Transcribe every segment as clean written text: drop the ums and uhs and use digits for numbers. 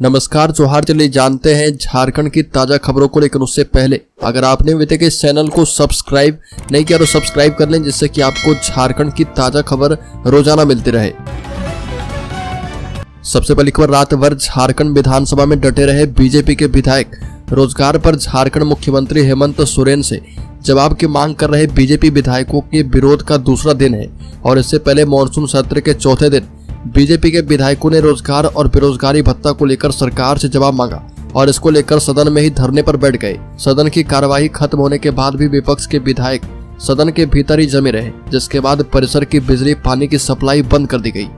नमस्कार जोहार। चलिए जानते हैं झारखंड की ताजा खबरों को, लेकिन उससे पहले अगर आपने अभी तक इस चैनल को सब्सक्राइब नहीं किया तो सब्सक्राइब कर लें, जिससे कि आपको झारखंड की ताजा खबर रोजाना मिलती रहे। सबसे पहली खबर, रात भर झारखंड विधानसभा में डटे रहे बीजेपी के विधायक। रोजगार पर झारखंड मुख्यमंत्री हेमंत सोरेन से जवाब की मांग कर रहे बीजेपी विधायकों के विरोध का दूसरा दिन है और इससे पहले मॉनसून सत्र के चौथे दिन बीजेपी के विधायकों ने रोजगार और बेरोजगारी भत्ता को लेकर सरकार से जवाब मांगा और इसको लेकर सदन में ही धरने पर बैठ गए। सदन की कार्यवाही खत्म होने के बाद भी विपक्ष के विधायक सदन के भीतर ही जमे रहे, जिसके बाद परिसर की बिजली पानी की सप्लाई बंद कर दी गई।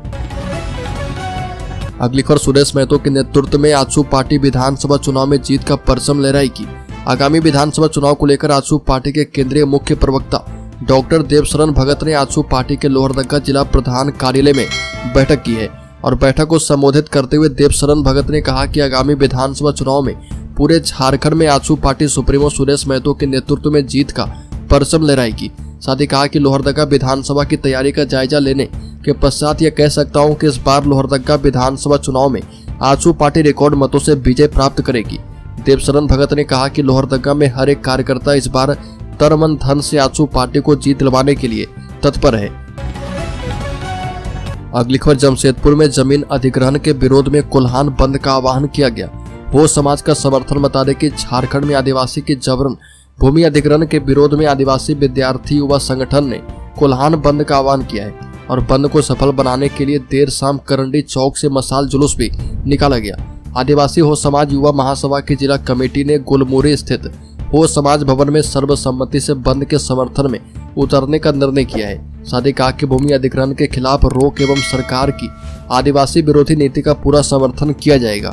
अगली खबर, सुरेश महतो के नेतृत्व में आजसू पार्टी विधानसभा चुनाव में जीत का परचम लहराएगी। आगामी विधानसभा चुनाव को लेकर आजसू पार्टी के केंद्रीय मुख्य प्रवक्ता डॉक्टर देवशरण भगत ने आजसू पार्टी के लोहरदगा जिला प्रधान कार्यालय में बैठक की है और बैठक को संबोधित करते हुए देवशरण भगत ने कहा कि आगामी विधानसभा चुनाव में पूरे झारखंड में आजसू पार्टी सुप्रीमो सुरेश महतो के नेतृत्व में जीत का परचम लहराएगी। साथ ही कहा कि लोहरदगा विधानसभा की तैयारी का जायजा लेने के पश्चात यह कह सकता हूं कि इस बार लोहरदगा विधानसभा चुनाव में आजसू पार्टी रिकॉर्ड मतों से विजय प्राप्त करेगी। देवशरण भगत ने कहा कि लोहरदगा में हर एक कार्यकर्ता इस बार तन मन धन से आजसू पार्टी को जीत दिलवाने के लिए तत्पर है। अगली खबर, जमशेदपुर में जमीन अधिग्रहण के विरोध में कोल्हान बंद का आह्वान किया गया। वो समाज का समर्थन बता दें कि झारखंड में आदिवासी की जबरन भूमि अधिग्रहण के विरोध में आदिवासी विद्यार्थी युवा संगठन ने कोल्हान बंद का आह्वान किया है और बंद को सफल बनाने के लिए देर शाम करंडी चौक से मसाल जुलूस भी निकाला गया। आदिवासी हो समाज युवा महासभा की जिला कमेटी ने गुलमोरी स्थित हो समाज भवन में सर्वसम्मति से बंद के समर्थन में उतरने का निर्णय किया है। साथ ही कहा कि भूमि अधिग्रहण के खिलाफ रोक एवं सरकार की आदिवासी विरोधी नीति का पूरा समर्थन किया जाएगा।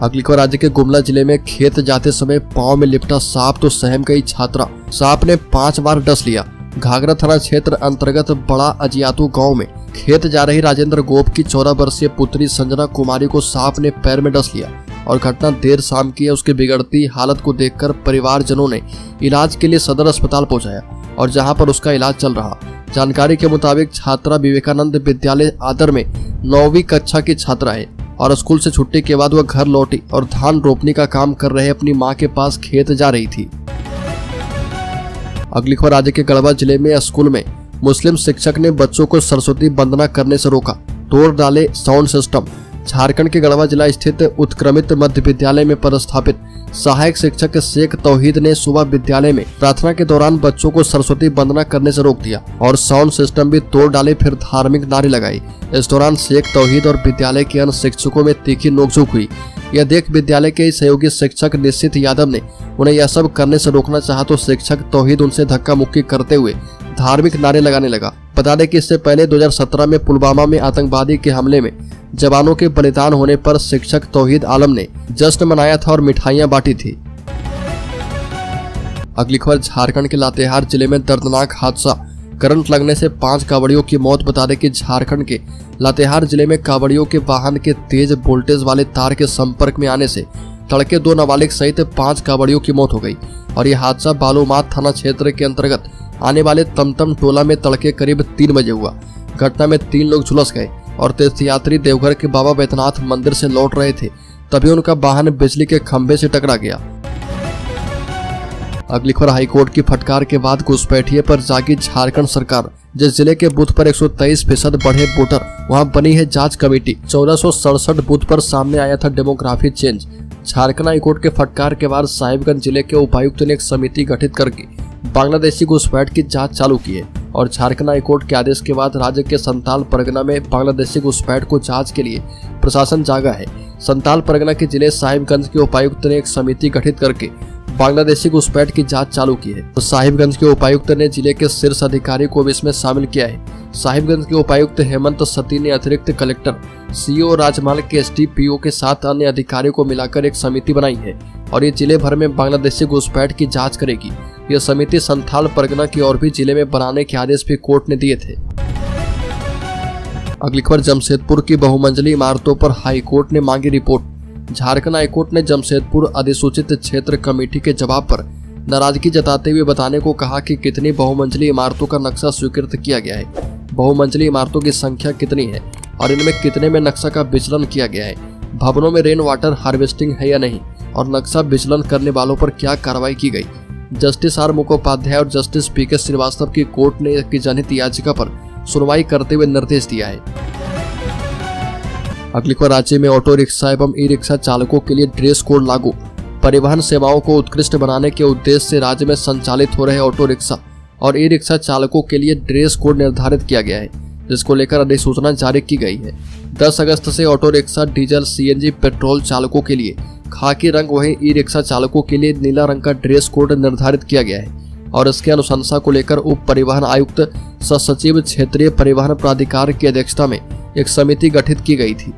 अगली खबर, राज्य के गुमला जिले में खेत जाते समय पांव में लिपटा सांप तो सहम गई छात्रा। सांप ने 5 बार डस लिया। घाघरा थाना क्षेत्र अंतर्गत बड़ा अजियातू गांव में खेत जा रही राजेंद्र गोप की 14 वर्षीय पुत्री संजना कुमारी को सांप ने पैर में डस लिया और घटना देर शाम की है। उसकी बिगड़ती हालत को देखकर परिवारजनों ने इलाज के लिए सदर अस्पताल पहुंचाया और जहां पर उसका इलाज चल रहा। जानकारी के मुताबिक छात्रा विवेकानंद विद्यालय आदर में 9वीं कक्षा की छात्रा है और स्कूल से छुट्टी के बाद वह घर लौटी और धान रोपनी का काम कर रहे अपनी मां के पास खेत जा रही थी। अगली खबर, राज्य के गढ़वा जिले में स्कूल में मुस्लिम शिक्षक ने बच्चों को सरस्वती वंदना करने से रोका, तोड़ डाले साउंड सिस्टम। झारखंड के गढ़वा जिला स्थित उत्क्रमित मध्य विद्यालय में पदस्थापित सहायक शिक्षक शेख तौहीद ने सुबह विद्यालय में प्रार्थना के दौरान बच्चों को सरस्वती वंदना करने से रोक दिया और साउंड सिस्टम भी तोड़ डाले, फिर धार्मिक नारे लगाई। इस दौरान शेख तौहीद और विद्यालय के अन्य शिक्षकों में तीखी नोकझोंक हुई। यह देख विद्यालय के सहयोगी शिक्षक निश्चित यादव ने उन्हें यह सब करने से रोकना चाहा तो शिक्षक तौहीद उनसे धक्का मुक्की करते हुए धार्मिक नारे लगाने लगा। बता दें कि इससे पहले 2017 में पुलवामा में आतंकवादी के हमले में जवानों के बलिदान होने पर शिक्षक तौहीद आलम ने जश्न मनाया था और मिठाइयां बांटी थी। अगली खबर, झारखंड के लातेहार जिले में दर्दनाक हादसा, करंट लगने से 5 कांवड़ियों की मौत। बता दें कि झारखंड के लातेहार जिले में कांवड़ियों के वाहन के तेज वोल्टेज वाले तार के संपर्क में आने से तड़के 2 नाबालिग सहित 5 कांवड़ियों की मौत हो गई और यह हादसा बालूमाथ थाना क्षेत्र के अंतर्गत आने वाले तमतम टोला में तड़के करीब 3 बजे हुआ। घटना में 3 लोग झुलस गए और तीर्थयात्री देवघर के बाबा बैद्यनाथ मंदिर से लौट रहे थे, तभी उनका वाहन बिजली के खंभे से टकरा गया। अगली खबर, हाईकोर्ट की फटकार के बाद घुसपैठिए पर जागी झारखंड सरकार। जिस जिले के बूथ पर 123% बढ़े वोटर, वहां बनी है जांच कमेटी। 1467 बूथ पर सामने आया था डेमोग्राफी चेंज। झारखंड हाईकोर्ट के फटकार के बाद साहिबगंज जिले के उपायुक्त ने एक समिति गठित करके बांग्लादेशी घुसपैठ की जांच चालू की है और झारखंड हाईकोर्ट के आदेश के बाद राज्य के संताल परगना में बांग्लादेशी घुसपैठ को जांच के लिए प्रशासन जागा है। संताल परगना के जिले साहिबगंज के उपायुक्त ने एक समिति गठित करके बांग्लादेशी घुसपैठ की जांच चालू की है तो साहिबगंज के उपायुक्त ने जिले के शीर्ष अधिकारी को भी इसमें शामिल किया है। साहिबगंज के उपायुक्त हेमंत सती ने अतिरिक्त कलेक्टर, सीओ राजमार्ग के एसडीपीओ के साथ अन्य अधिकारियों को मिलाकर एक समिति बनाई है और ये जिले भर में बांग्लादेशी घुसपैठ की जांच करेगी। यह समिति संथाल परगना की और भी जिले में बनाने के आदेश भी कोर्ट ने दिए थे। अगली खबर, जमशेदपुर की बहुमंजिली इमारतों पर हाईकोर्ट ने मांगी रिपोर्ट। झारखंड हाईकोर्ट ने जमशेदपुर अधिसूचित क्षेत्र कमेटी के जवाब पर नाराजगी जताते हुए बताने को कहा कि कितनी बहुमंजिली इमारतों का नक्शा स्वीकृत किया गया है, बहुमंजिली इमारतों की संख्या कितनी है और इनमें कितने में नक्शा का विचलन किया गया है, भवनों में रेन वाटर हार्वेस्टिंग है या नहीं, और नक्शा विचलन करने वालों पर क्या कार्रवाई की गई। जस्टिस आर मुखोपाध्याय और जस्टिस पी.के. श्रीवास्तव की कोर्ट ने की जनहित याचिका पर सुनवाई करते हुए निर्देश दिया है। अगली खबर, राज्य में ऑटो रिक्शा एवं ई रिक्शा चालकों के लिए ड्रेस कोड लागू। परिवहन सेवाओं को उत्कृष्ट बनाने के उद्देश्य से राज्य में संचालित हो रहे ऑटो रिक्शा और ई रिक्शा चालकों के लिए ड्रेस कोड निर्धारित किया गया है, जिसको लेकर अधिसूचना जारी की गई है। 10 अगस्त से auto rickshaw, diesel, CNG, petrol चालकों के लिए खाकी रंग, वहीं ई रिक्शा चालकों के लिए नीला रंग का ड्रेस कोड निर्धारित किया गया है और इसके अनुशंसा को लेकर उप परिवहन आयुक्त सह सचिव क्षेत्रीय परिवहन प्राधिकार की अध्यक्षता में एक समिति गठित की गई थी।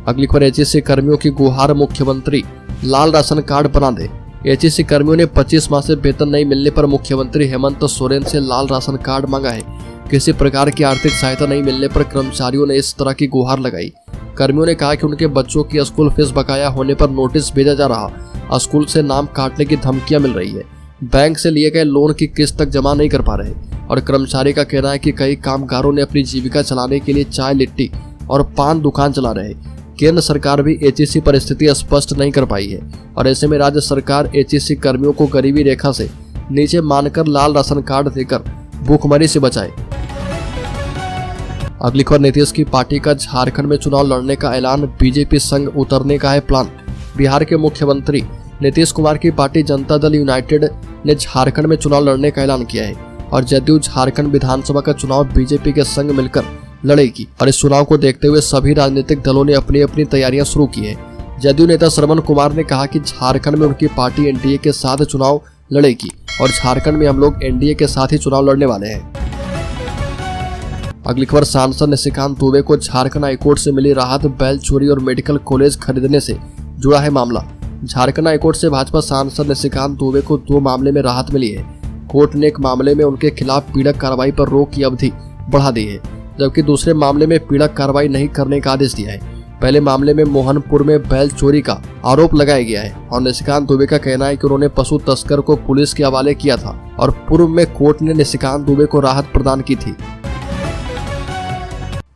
अगली खबर, एचईसी कर्मियों की गुहार, मुख्यमंत्री लाल राशन कार्ड बना दे। एचईसी कर्मियों ने 25 माह से वेतन नहीं मिलने पर मुख्यमंत्री हेमंत सोरेन से लाल राशन कार्ड मांगा है। किसी प्रकार की आर्थिक सहायता नहीं मिलने पर कर्मचारियों ने इस तरह की गुहार लगाई। कर्मियों ने कहा कि उनके बच्चों की स्कूल फीस बकाया होने पर नोटिस भेजा जा रहा, स्कूल से नाम काटने की धमकियां मिल रही है, बैंक से लिए गए लोन की किस्त तक जमा नहीं कर पा रहे और कर्मचारी का कहना है कि कई कामगारों ने अपनी जीविका चलाने के लिए चाय, लिट्टी और पान दुकान चला रहे। केंद्र सरकार भी एचईसी पर स्थिति स्पष्ट नहीं कर पाई है और ऐसे में राज्य सरकार एचईसी कर्मियों को गरीबी रेखा से नीचे मानकर लाल राशन कार्ड देकर भूखमरी से बचाए। अगली खबर, नीतीश की पार्टी का झारखंड में चुनाव लड़ने का ऐलान, बीजेपी संग उतरने का है प्लान। बिहार के मुख्यमंत्री नीतीश कुमार की पार्टी जनता दल यूनाइटेड ने झारखंड में चुनाव लड़ने का ऐलान किया है और जदयू झारखंड विधानसभा का चुनाव बीजेपी के संग मिलकर लड़ेगी और इस चुनाव को देखते हुए सभी राजनीतिक दलों ने अपनी अपनी तैयारियां शुरू की है। जदयू नेता श्रवण कुमार ने कहा कि झारखंड में उनकी पार्टी एनडीए के साथ चुनाव लड़ेगी और झारखंड में हम लोग एनडीए के साथ ही चुनाव लड़ने वाले हैं। अगली खबर, सांसद निशिकांत दुबे को झारखंड हाईकोर्ट से मिली राहत, बैल चोरी और मेडिकल कॉलेज खरीदने से जुड़ा है मामला। झारखंड हाईकोर्ट से भाजपा सांसद निशिकांत दुबे को 2 मामले में राहत मिली है। कोर्ट ने एक मामले में उनके खिलाफ पीड़क कार्रवाई पर रोक की अवधि बढ़ा दी है, जबकि दूसरे मामले में पीड़क कार्रवाई नहीं करने का आदेश दिया है। पहले मामले में मोहनपुर में बैल चोरी का आरोप लगाया गया है और निशिकांत दुबे का कहना है कि उन्होंने पशु तस्कर को पुलिस के हवाले किया था और पूर्व में कोर्ट ने निशिकांत दुबे को राहत प्रदान की थी।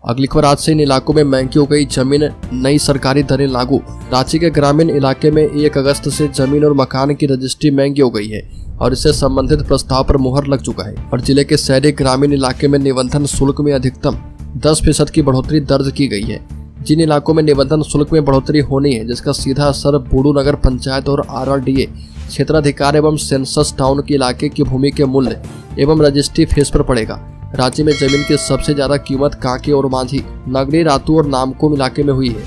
अगली खबर, आज से इन इलाकों में महंगी हो गई जमीन, नई सरकारी दरें लागू। रांची के ग्रामीण इलाके में 1 अगस्त से जमीन और मकान की रजिस्ट्री महंगी हो गई है और इससे संबंधित प्रस्ताव पर मुहर लग चुका है और जिले के शहरी ग्रामीण इलाके में निबंधन शुल्क में अधिकतम 10% की बढ़ोतरी दर्ज की गई है। जिन इलाकों में निबंधन शुल्क में बढ़ोतरी होनी है, जिसका सीधा असर बूढ़ू नगर पंचायत और आरआरडीए क्षेत्राधिकार एवं सेंसस टाउन के इलाके की भूमि के मूल्य एवं रजिस्ट्री फीस पर पड़ेगा। राज्य में जमीन की सबसे ज्यादा कीमत कांके और मांझी, नगरी, रातू और नामकुम इलाके में हुई है।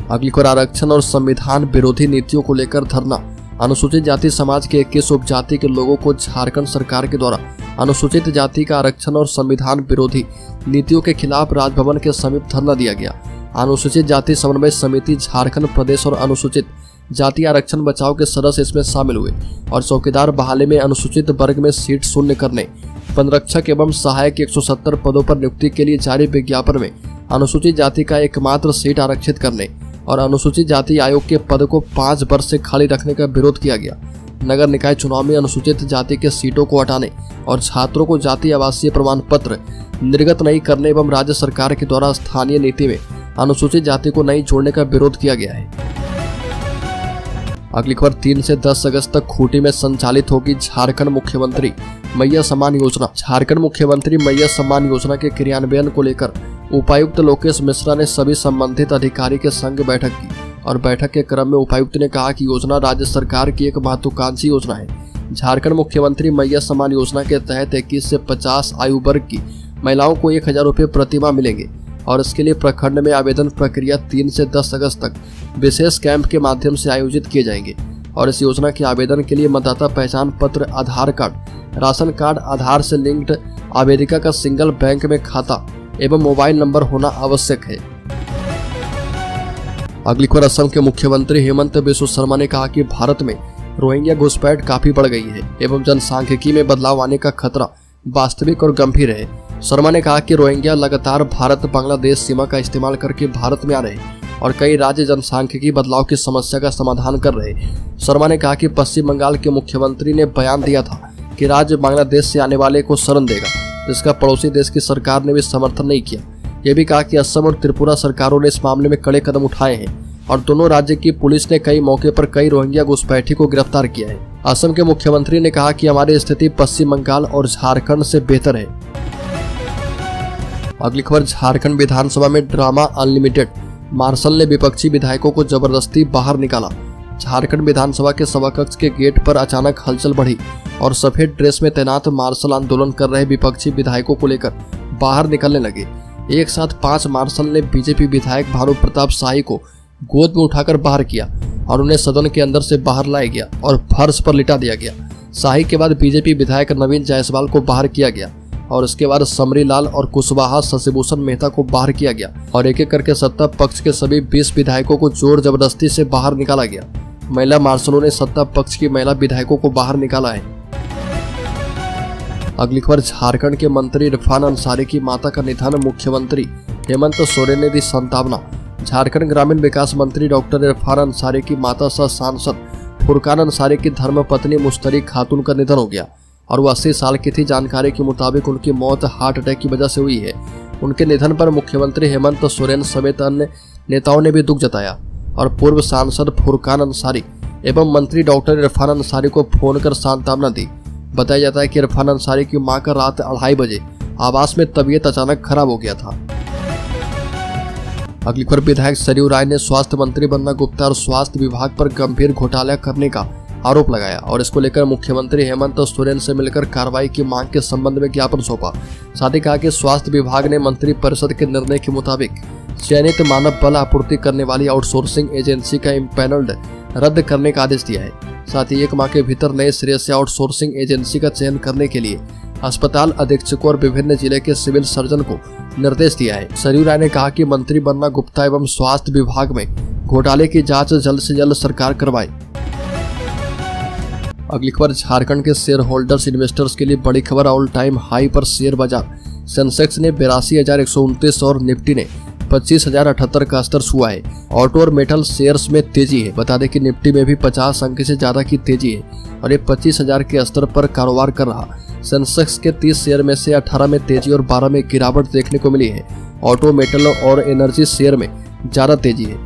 अगली खबर, आरक्षण और संविधान विरोधी नीतियों को लेकर धरना। अनुसूचित जाति समाज के 21 उपजाति के लोगों को झारखंड सरकार के द्वारा अनुसूचित जाति का आरक्षण और संविधान विरोधी नीतियों के खिलाफ राजभवन के समीप धरना दिया गया। अनुसूचित जाति समन्वय समिति झारखंड प्रदेश और अनुसूचित जाति आरक्षण बचाओ के सदस्य इसमें शामिल हुए और चौकीदार बहाली में अनुसूचित वर्ग में सीट शून्य करने, वनरक्षक एवं सहायक 170 पदों पर नियुक्ति के लिए जारी विज्ञापन में अनुसूचित जाति का एकमात्र सीट आरक्षित करने और अनुसूचित जाति आयोग के पद को 5 वर्ष से खाली रखने का विरोध किया गया। नगर निकाय चुनाव में अनुसूचित जाति के सीटों को हटाने और छात्रों को जाति आवासीय प्रमाण पत्र निर्गत नहीं करने एवं राज्य सरकार के द्वारा स्थानीय नीति में अनुसूचित जाति को नहीं जोड़ने का विरोध किया गया है। अगली खबर, 3 से 10 अगस्त तक खूंटी में संचालित होगी झारखंड मुख्यमंत्री मैया सम्मान योजना। झारखंड मुख्यमंत्री मैया सम्मान योजना के क्रियान्वयन को लेकर उपायुक्त लोकेश मिश्रा ने सभी संबंधित अधिकारी के संग बैठक की और बैठक के क्रम में उपायुक्त ने कहा कि योजना राज्य सरकार की एक महत्वाकांक्षी योजना है। झारखंड मुख्यमंत्री मैया सम्मान योजना के तहत 21 से 50 आयु वर्ग की महिलाओं को 1000 रुपये प्रति माह मिलेंगे और इसके लिए प्रखंड में आवेदन प्रक्रिया 3 से 10 अगस्त तक विशेष कैंप के माध्यम से आयोजित किए जाएंगे और इस योजना के आवेदन के लिए मतदाता पहचान पत्र, आधार कार्ड, राशन कार्ड, आधार से लिंक्ड आवेदिका का सिंगल बैंक में खाता एवं मोबाइल नंबर होना आवश्यक है। अगली खबर, असम के मुख्यमंत्री हेमंत बिस्वा शर्मा ने कहा कि भारत में रोहिंग्या घुसपैठ काफी बढ़ गई है एवं जनसांख्यिकी में बदलाव आने का खतरा वास्तविक और गंभीर है। शर्मा ने कहा कि रोहिंग्या लगातार भारत बांग्लादेश सीमा का इस्तेमाल करके भारत में आ रहे हैं और कई राज्य जनसांख्यिकी बदलाव की समस्या का समाधान कर रहे हैं। शर्मा ने कहा कि पश्चिम बंगाल के मुख्यमंत्री ने बयान दिया था कि राज्य बांग्लादेश से आने वाले को शरण देगा, जिसका पड़ोसी देश की सरकार ने भी समर्थन नहीं किया। ये भी कहा कि असम और त्रिपुरा सरकारों ने इस मामले में कड़े कदम उठाए हैं और दोनों राज्य की पुलिस ने कई मौके पर कई रोहिंग्या घुसपैठी को गिरफ्तार किया है। असम के मुख्यमंत्री ने कहा कि हमारी स्थिति पश्चिम बंगाल और झारखंड से बेहतर है। अगली खबर, झारखंड विधानसभा में ड्रामा अनलिमिटेड, मार्शल ने विपक्षी विधायकों को जबरदस्ती बाहर निकाला। झारखंड विधानसभा के सभाकक्ष के गेट पर अचानक हलचल बढ़ी और सफेद ड्रेस में तैनात मार्शल आंदोलन कर रहे विपक्षी विधायकों को लेकर बाहर निकलने लगे। एक साथ 5 मार्शल ने बीजेपी विधायक भानु प्रताप शाही को गोद में उठाकर बाहर किया और उन्हें सदन के अंदर से बाहर लाया गया और फर्श पर लिटा दिया गया। शाही के बाद बीजेपी विधायक नवीन जायसवाल को बाहर किया गया और उसके बाद समरी लाल और कुशवाहा शशिभूषण मेहता को बाहर किया गया और एक एक करके सत्ता पक्ष के सभी 20 विधायकों को जोर जबरदस्ती से बाहर निकाला गया। महिला मार्शलों ने सत्ता पक्ष की महिला विधायकों को बाहर निकाला है। अगली खबर, झारखंड के मंत्री इरफान अंसारी की माता का निधन, मुख्यमंत्री हेमंत सोरेन ने दी सांत्वना। झारखंड ग्रामीण विकास मंत्री डॉक्टर इरफान अंसारी की माता सह सांसद फुरकान अंसारी की धर्मपत्नी मुश्तरी खातून का निधन हो गया और वो 80 साल की थी। जानकारी के मुताबिक उनकी मौत हार्ट अटैक की वजह से हुई है। उनके निधन पर मुख्यमंत्री हेमंत सोरेन समेत अन्य नेताओं ने भी दुख जताया और पूर्व सांसद फुरकान अंसारी एवं मंत्री डॉक्टर इरफान अंसारी को फोन कर सांत्वना दी। बताया जाता है कि इरफान अंसारी की मां का रात 2:30 बजे आवास में तबीयत अचानक खराब हो गया था। अगली खबर, विधायक सरयू राय ने स्वास्थ्य मंत्री बन्ना गुप्ता और स्वास्थ्य विभाग पर गंभीर घोटाला करने का आरोप लगाया और इसको लेकर मुख्यमंत्री हेमंत सोरेन से मिलकर कार्रवाई की मांग के संबंध में ज्ञापन सौंपा। साथ ही कहा कि स्वास्थ्य विभाग ने मंत्री परिषद के निर्णय के मुताबिक चयनित मानव बल आपूर्ति करने वाली आउटसोर्सिंग एजेंसी का इम्पैनल्ड रद्द करने का आदेश दिया है। साथ ही 1 माह के भीतर नए सिरे से आउटसोर्सिंग एजेंसी का चयन करने के लिए अस्पताल अधीक्षकों और विभिन्न जिले के सिविल सर्जन को निर्देश दिया है। सरयू राय ने कहा कि मंत्री बन्ना गुप्ता एवं स्वास्थ्य विभाग में घोटाले की जांच जल्द से जल्द सरकार करवाए। अगली खबर, झारखंड के शेयर होल्डर्स इन्वेस्टर्स के लिए बड़ी खबर, ऑल टाइम हाई पर शेयर बाजार। सेंसेक्स ने 82,129 और निफ्टी ने 25,078 का स्तर छुआ है। ऑटो और मेटल शेयर्स में तेजी है। बता दें कि निफ्टी में भी 50 अंक से ज्यादा की तेजी है और ये 25,000 के स्तर पर कारोबार कर रहा। सेंसेक्स के 30 शेयर में से 18 में तेजी और 12 में गिरावट देखने को मिली है। ऑटो, मेटल और एनर्जी शेयर में ज्यादा तेजी है।